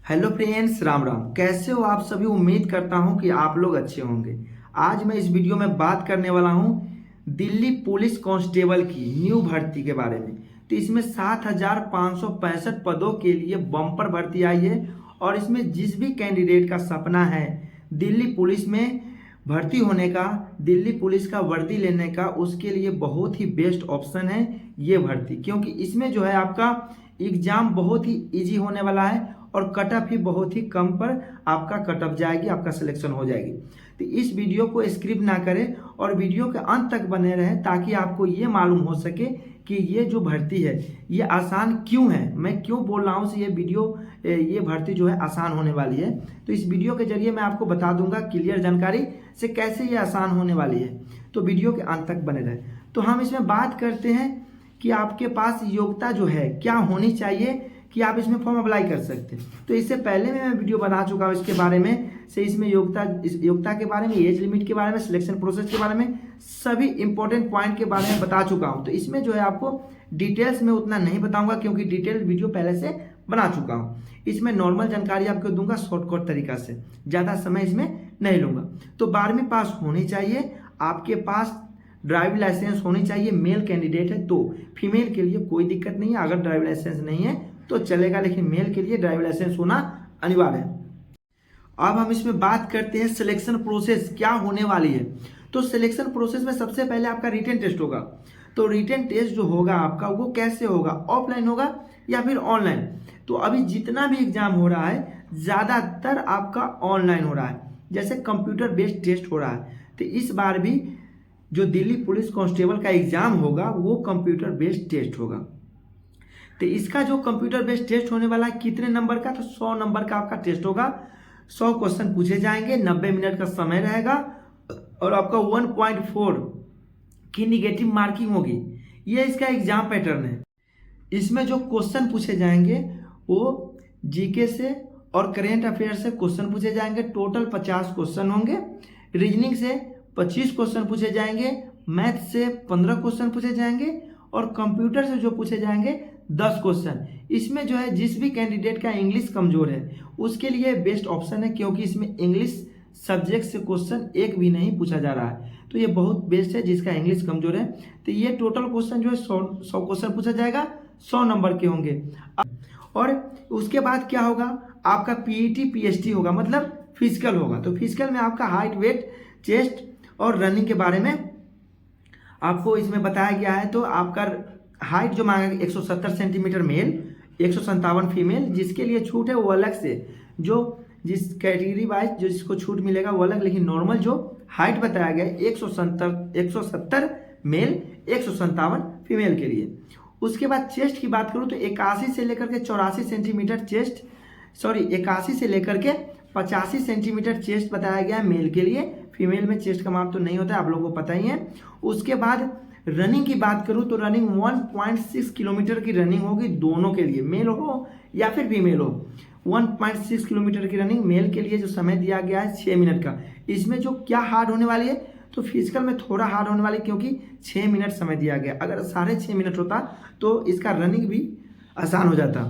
Hello friends, Ram Ram. कैसे हो आप सभी? उम्मीद करता हूं कि आप लोग अच्छे होंगे। आज मैं इस वीडियो में बात करने वाला हूं दिल्ली पुलिस कांस्टेबल की न्यू भर्ती के बारे में। तो इसमें 7,565 पदों के लिए बम्पर भर्ती आई है और इसमें जिस भी कैंडिडेट का सपना है दिल्ली पुलिस में भर्ती होने का, दिल्ली पुलिस का वर्दी लेने का, उसके लिए बहुत ही बेस्ट ऑप्शन है ये भर्ती। क्योंकि इसमें जो है आपका एग्जाम बहुत ही इजी होने वाला है और कट ऑफ भी बहुत ही कम पर आपका कट ऑफ जाएगी, आपका सिलेक्शन हो जाएगी। तो इस वीडियो को स्किप ना करें और वीडियो के अंत तक बने रहें ताकि आपको ये मालूम हो सके कि ये जो भर्ती है ये आसान क्यों है। मैं क्यों बोल रहा हूँ ये भर्ती जो है आसान होने वाली है। तो इस वीडियो के जरिए मैं आपको बता दूंगा क्लियर जानकारी से कैसे ये आसान होने वाली है। तो वीडियो के अंत तक बने रहें। तो हम इसमें बात करते हैं कि आपके पास योग्यता जो है क्या होनी चाहिए कि आप इसमें फॉर्म अप्लाई कर सकते हैं। तो इससे पहले मैं वीडियो बना चुका हूँ इसके बारे में, से इसमें योग्यता के बारे में, एज लिमिट के बारे में, सिलेक्शन प्रोसेस के बारे में, सभी इंपॉर्टेंट पॉइंट के बारे में बता चुका हूँ। तो इसमें जो है आपको डिटेल्स में उतना नहीं बताऊंगा क्योंकि डिटेल वीडियो पहले से बना चुका हूँ। इसमें नॉर्मल जानकारी आपको दूंगा शॉर्टकट तरीका से, ज़्यादा समय इसमें नहीं लूंगा। तो 12वीं पास होनी चाहिए, आपके पास ड्राइविंग लाइसेंस होनी चाहिए। मेल कैंडिडेट है तो, फीमेल के लिए कोई दिक्कत नहीं है, अगर ड्राइविंग लाइसेंस नहीं है तो चलेगा, लेकिन मेल के लिए ड्राइविंग लाइसेंस होना अनिवार्य है। अब हम इसमें बात करते हैं सिलेक्शन प्रोसेस क्या होने वाली है। तो सिलेक्शन प्रोसेस में सबसे पहले आपका रिटन टेस्ट होगा। तो रिटन टेस्ट जो होगा आपका वो कैसे होगा, ऑफलाइन होगा या फिर ऑनलाइन। तो अभी जितना भी एग्जाम हो रहा है ज़्यादातर आपका ऑनलाइन हो रहा है, जैसे कंप्यूटर बेस्ड टेस्ट हो रहा है। तो इस बार भी जो दिल्ली पुलिस कांस्टेबल का एग्जाम होगा वो कंप्यूटर बेस्ड टेस्ट होगा। तो इसका जो कंप्यूटर बेस्ड टेस्ट होने वाला है कितने नंबर का, तो 100 नंबर का आपका टेस्ट होगा। 100 क्वेश्चन पूछे जाएंगे, 90 मिनट का समय रहेगा और आपका 1.4 की निगेटिव मार्किंग होगी। ये इसका एग्जाम पैटर्न है। इसमें जो क्वेश्चन पूछे जाएंगे वो जीके से और करेंट अफेयर से क्वेश्चन पूछे जाएंगे। टोटल 50 क्वेश्चन होंगे। रीजनिंग से 25 क्वेश्चन पूछे जाएंगे, मैथ से 15 क्वेश्चन पूछे जाएंगे और कंप्यूटर से जो पूछे जाएंगे 10 क्वेश्चन। इसमें जो है जिस भी कैंडिडेट का इंग्लिश कमजोर है उसके लिए बेस्ट ऑप्शन है, क्योंकि इसमें इंग्लिश सब्जेक्ट से क्वेश्चन एक भी नहीं पूछा जा रहा है। तो ये बहुत बेस्ट है जिसका इंग्लिश कमजोर है। तो ये टोटल क्वेश्चन जो है 100 क्वेश्चन पूछा जाएगा, 100 नंबर के होंगे। और उसके बाद क्या होगा, आपका पीईटी पीएसटी होगा, मतलब फिजिकल होगा। तो फिजिकल में आपका हाइट, वेट, चेस्ट और रनिंग के बारे में आपको इसमें बताया गया है। तो आपका हाइट जो मांगेगा 170 सेंटीमीटर मेल, 157 फीमेल। जिसके लिए छूट है वो अलग से, जो जिस कैटेगरी वाइज जो जिसको छूट मिलेगा वो अलग, लेकिन नॉर्मल जो हाइट बताया गया है 170 मेल, 157 फीमेल के लिए। उसके बाद चेस्ट की बात करूँ तो 81 से लेकर के 84 सेंटीमीटर चेस्ट, 81 से लेकर के 85 सेंटीमीटर चेस्ट बताया गया है मेल के लिए। फीमेल में चेस्ट का माप तो नहीं होता है, आप लोगों को पता ही है। उसके बाद रनिंग की बात करूं तो रनिंग 1.6 किलोमीटर की रनिंग होगी दोनों के लिए, मेल हो या फिर फीमेल हो। 1.6 किलोमीटर की रनिंग मेल के लिए जो समय दिया गया है 6 मिनट का। इसमें जो क्या हार्ड होने वाली है, तो फिजिकल में थोड़ा हार्ड होने वाली क्योंकि 6 मिनट समय दिया गया। अगर 6.5 मिनट होता तो इसका रनिंग भी आसान हो जाता।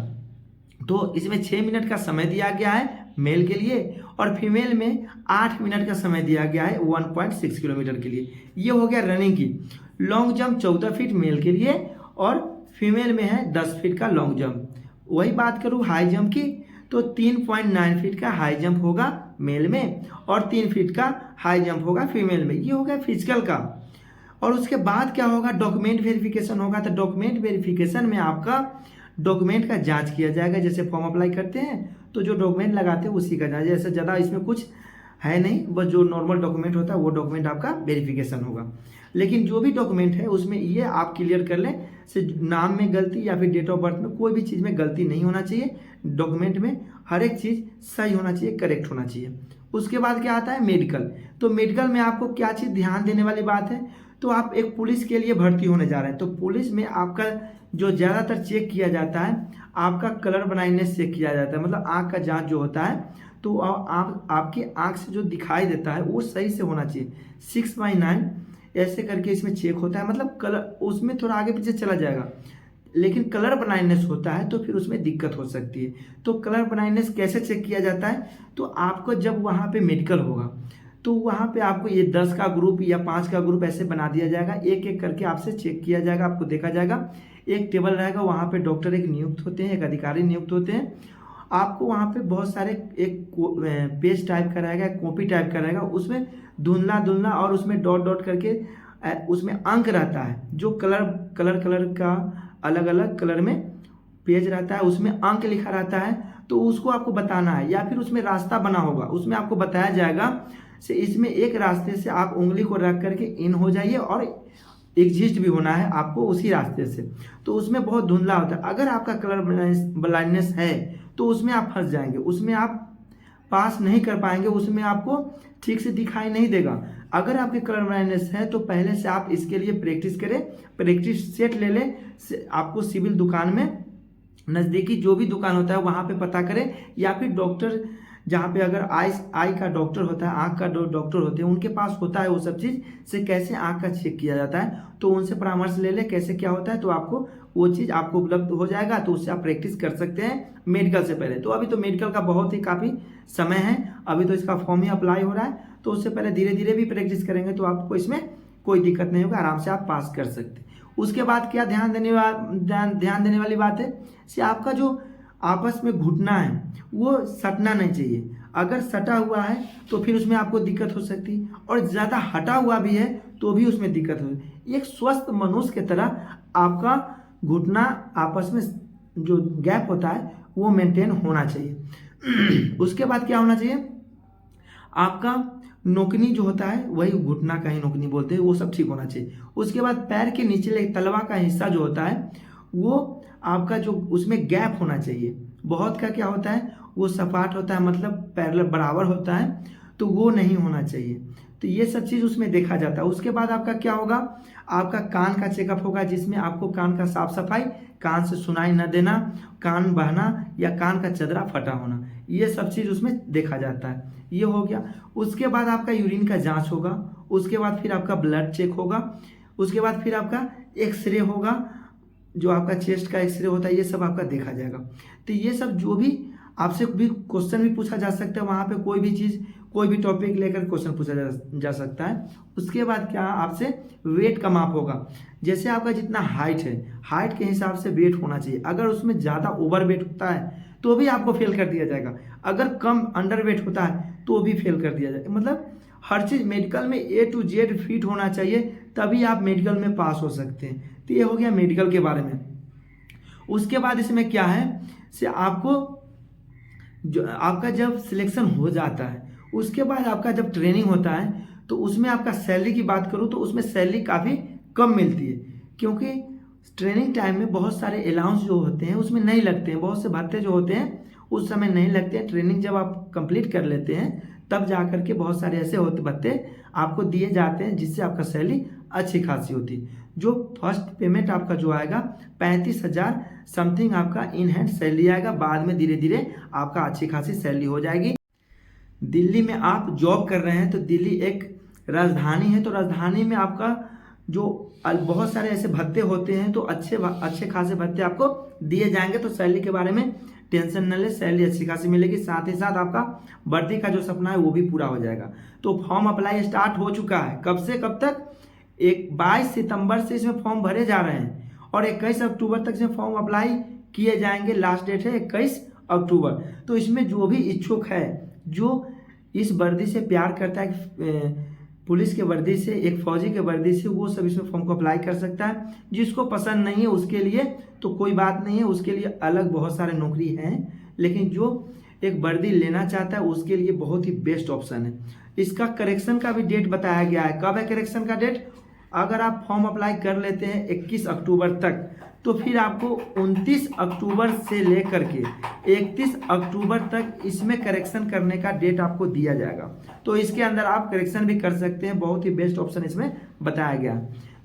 तो इसमें 6 मिनट का समय दिया गया है मेल के लिए और फीमेल में 8 मिनट का समय दिया गया है 1.6 किलोमीटर के लिए। ये हो गया रनिंग की। लॉन्ग जंप 14 फीट मेल के लिए और फीमेल में है 10 फीट का लॉन्ग जंप। वही बात करूँ हाई जंप की तो 3.9 फीट का हाई जंप होगा मेल में और 3 फीट का हाई जंप होगा फीमेल में। ये हो गया फिजिकल का। और उसके बाद क्या होगा, डॉक्यूमेंट वेरिफिकेशन होगा। तो डॉक्यूमेंट वेरिफिकेशन में आपका डॉक्यूमेंट का जांच किया जाएगा। जैसे फॉर्म अप्लाई करते हैं तो जो डॉक्यूमेंट लगाते हैं उसी का जांच, जैसे ज़्यादा इसमें कुछ है नहीं, बस जो नॉर्मल डॉक्यूमेंट होता है वो डॉक्यूमेंट आपका वेरिफिकेशन होगा। लेकिन जो भी डॉक्यूमेंट है उसमें ये आप क्लियर कर लें, से नाम में गलती या फिर डेट ऑफ बर्थ में कोई भी चीज़ में गलती नहीं होना चाहिए। डॉक्यूमेंट में हर एक चीज़ सही होना चाहिए, करेक्ट होना चाहिए। उसके बाद क्या आता है मेडिकल। तो मेडिकल में आपको क्या चीज़ ध्यान देने वाली बात है, तो आप एक पुलिस के लिए भर्ती होने जा रहे हैं। तो पुलिस में आपका जो ज़्यादातर चेक किया जाता है, आपका कलर ब्लाइंडनेस चेक किया जाता है, मतलब आँख का जांच जो होता है तो आपकी आँख से जो दिखाई देता है वो सही से होना चाहिए। 6/9 ऐसे करके इसमें चेक होता है, मतलब कलर उसमें थोड़ा आगे पीछे चला जाएगा। लेकिन कलर ब्लाइंडनेस होता है तो फिर उसमें दिक्कत हो सकती है। तो कलर ब्लाइंडनेस कैसे चेक किया जाता है, तो आपको जब वहाँ पे मेडिकल होगा तो वहाँ पे आपको ये 10 का ग्रुप या 5 का ग्रुप ऐसे बना दिया जाएगा, एक एक करके आपसे चेक किया जाएगा, आपको देखा जाएगा। एक टेबल रहेगा, वहाँ पे डॉक्टर एक नियुक्त होते हैं, एक अधिकारी नियुक्त होते हैं। आपको वहाँ पे बहुत सारे एक पेज टाइप का रहेगा, कॉपी टाइप का रहेगा, उसमें धुंधला धुंधला और उसमें डॉट डॉट करके उसमें अंक रहता है, जो कलर का अलग अलग कलर में पेज रहता है, उसमें अंक लिखा रहता है। तो उसको आपको बताना है, या फिर उसमें रास्ता बना होगा, उसमें आपको बताया जाएगा से इसमें एक रास्ते से आप उंगली को रख करके इन हो जाइए और एग्जिस्ट भी होना है आपको उसी रास्ते से। तो उसमें बहुत धुंधला होता है। अगर आपका कलर ब्लाइंडनेस है तो उसमें आप फंस जाएंगे, उसमें आप पास नहीं कर पाएंगे, उसमें आपको ठीक से दिखाई नहीं देगा। अगर आपके कलर ब्लाइंडनेस है तो पहले से आप इसके लिए प्रैक्टिस करें, प्रैक्टिस सेट ले लें। आपको सिविल दुकान में नज़दीकी जो भी दुकान होता है वहाँ पे पता करें, या फिर डॉक्टर जहाँ पे अगर आई का डॉक्टर होता है, आँख का डॉक्टर होते हैं, उनके पास होता है वो सब चीज़ से कैसे आँख का चेक किया जाता है, तो उनसे परामर्श ले ले कैसे क्या होता है, तो आपको वो चीज़ आपको उपलब्ध हो जाएगा। तो उससे आप प्रैक्टिस कर सकते हैं मेडिकल से पहले। तो अभी तो मेडिकल का बहुत ही काफ़ी समय है, अभी तो इसका फॉर्म ही अप्लाई हो रहा है, तो उससे पहले धीरे धीरे भी प्रैक्टिस करेंगे तो आपको इसमें कोई दिक्कत नहीं होगा, आराम से आप पास कर सकते हैं। उसके बाद क्या ध्यान देने वाली बात है कि आपका जो आपस में घुटना है वो सटना नहीं चाहिए। अगर सटा हुआ है तो फिर उसमें आपको दिक्कत हो सकती है, और ज़्यादा हटा हुआ भी है तो भी उसमें दिक्कत हो। एक स्वस्थ मनुष्य की तरह आपका घुटना आपस में जो गैप होता है वो मेंटेन होना चाहिए। उसके बाद क्या होना चाहिए, आपका नोकनी जो होता है, वही घुटना का ही नोकनी बोलते हैं, वो सब ठीक होना चाहिए। उसके बाद पैर के नीचे तलवा का हिस्सा जो होता है वो आपका जो उसमें गैप होना चाहिए। बहुत का क्या होता है, वो सपाट होता है, मतलब पैरेलल बराबर होता है, तो वो नहीं होना चाहिए। तो ये सब चीज़ उसमें देखा जाता है। उसके बाद आपका क्या होगा, आपका कान का चेकअप होगा, जिसमें आपको कान का साफ सफाई, कान से सुनाई न देना, कान बहना या कान का चदरा फटा होना, ये सब चीज़ उसमें देखा जाता है। ये हो गया। उसके बाद आपका यूरिन का जांच होगा, उसके बाद फिर आपका ब्लड चेक होगा, उसके बाद फिर आपका एक्सरे होगा, जो आपका चेस्ट का एक्सरे होता है, ये सब आपका देखा जाएगा। तो ये सब जो भी आपसे भी क्वेश्चन भी पूछा जा सकता है, वहाँ पे कोई भी चीज़ कोई भी टॉपिक लेकर क्वेश्चन पूछा जा सकता है। उसके बाद क्या, आपसे वेट का माप होगा। जैसे आपका जितना हाइट है, हाइट के हिसाब से वेट होना चाहिए। अगर उसमें ज़्यादा ओवर वेट होता है तो भी आपको फेल कर दिया जाएगा, अगर कम अंडर वेट होता है तो भी फेल कर दिया जाएगा। मतलब हर चीज़ मेडिकल में A to Z फिट होना चाहिए, तभी आप मेडिकल में पास हो सकते हैं। तो ये हो गया मेडिकल के बारे में। उसके बाद इसमें क्या है से आपको जो आपका जब सिलेक्शन हो जाता है, उसके बाद आपका जब ट्रेनिंग होता है, तो उसमें आपका सैलरी की बात करूँ तो उसमें सैलरी काफ़ी कम मिलती है, क्योंकि ट्रेनिंग टाइम में बहुत सारे अलाउंस जो होते हैं उसमें नहीं लगते हैं, बहुत से भत्ते जो होते हैं उस समय नहीं लगते हैं। ट्रेनिंग जब आप कंप्लीट कर लेते हैं तब जा करके बहुत सारे ऐसे होते भत्ते आपको दिए जाते हैं, जिससे आपका सैलरी अच्छी खासी होती है। जो फर्स्ट पेमेंट आपका जो आएगा 35,000 समथिंग आपका इन हैंड सैलरी आएगा, बाद में धीरे धीरे आपका अच्छी खासी सैलरी हो जाएगी। दिल्ली में आप जॉब कर रहे हैं तो दिल्ली एक राजधानी है, तो राजधानी में आपका जो बहुत सारे ऐसे भत्ते होते हैं, तो अच्छे खासे भत्ते आपको दिए जाएंगे। तो सैलरी के बारे में टेंशन न ले, सैलरी अच्छी खासी मिलेगी, साथ ही साथ आपका वर्दी का जो सपना है वो भी पूरा हो जाएगा। तो फॉर्म अप्लाई स्टार्ट हो चुका है, कब से कब तक, 22 सितंबर से इसमें फॉर्म भरे जा रहे हैं और 21 अक्टूबर तक इसमें फॉर्म अप्लाई किए जाएंगे। लास्ट डेट है 21 अक्टूबर। तो इसमें जो भी इच्छुक है, जो इस वर्दी से प्यार करता है, पुलिस के वर्दी से, एक फौजी के वर्दी से, वो सब इसमें फॉर्म को अप्लाई कर सकता है। जिसको पसंद नहीं है उसके लिए तो कोई बात नहीं है, उसके लिए अलग बहुत सारे नौकरी हैं, लेकिन जो एक वर्दी लेना चाहता है उसके लिए बहुत ही बेस्ट ऑप्शन है। इसका करेक्शन का भी डेट बताया गया है। कब है करेक्शन का डेट, अगर आप फॉर्म अप्लाई कर लेते हैं 21 अक्टूबर तक, तो फिर आपको 29 अक्टूबर से लेकर के 31 अक्टूबर तक इसमें करेक्शन करने का डेट आपको दिया जाएगा। तो इसके अंदर आप करेक्शन भी कर सकते हैं, बहुत ही बेस्ट ऑप्शन इसमें बताया गया।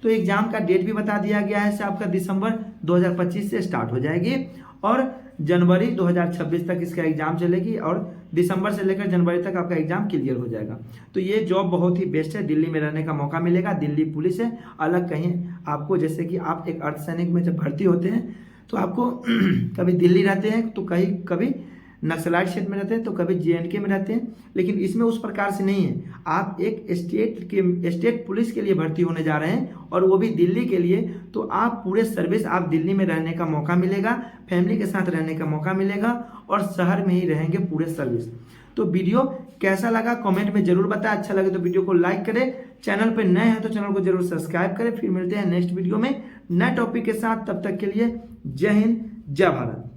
तो एग्जाम का डेट भी बता दिया गया है, से आपका दिसंबर 2025 से स्टार्ट हो जाएगी और जनवरी 2026 तक इसका एग्जाम चलेगी और दिसंबर से लेकर जनवरी तक आपका एग्जाम क्लियर हो जाएगा। तो ये जॉब बहुत ही बेस्ट है, दिल्ली में रहने का मौका मिलेगा, दिल्ली पुलिस है, अलग कहीं आपको, जैसे कि आप एक अर्धसैनिक में जब भर्ती होते हैं तो आपको कभी दिल्ली रहते हैं तो कभी नक्सलाइट क्षेत्र में रहते हैं तो कभी JNK में रहते हैं, लेकिन इसमें उस प्रकार से नहीं है। आप एक स्टेट पुलिस के लिए भर्ती होने जा रहे हैं और वो भी दिल्ली के लिए, तो आप पूरे सर्विस, आप दिल्ली में रहने का मौका मिलेगा, फैमिली के साथ रहने का मौका मिलेगा और शहर में ही रहेंगे पूरे सर्विस। तो वीडियो कैसा लगा कमेंट में जरूर बताएं, अच्छा लगे तो वीडियो को लाइक करें, चैनल पर नए हैं तो चैनल को जरूर सब्सक्राइब करें। फिर मिलते हैं नेक्स्ट वीडियो में नए टॉपिक के साथ, तब तक के लिए जय हिंद जय भारत।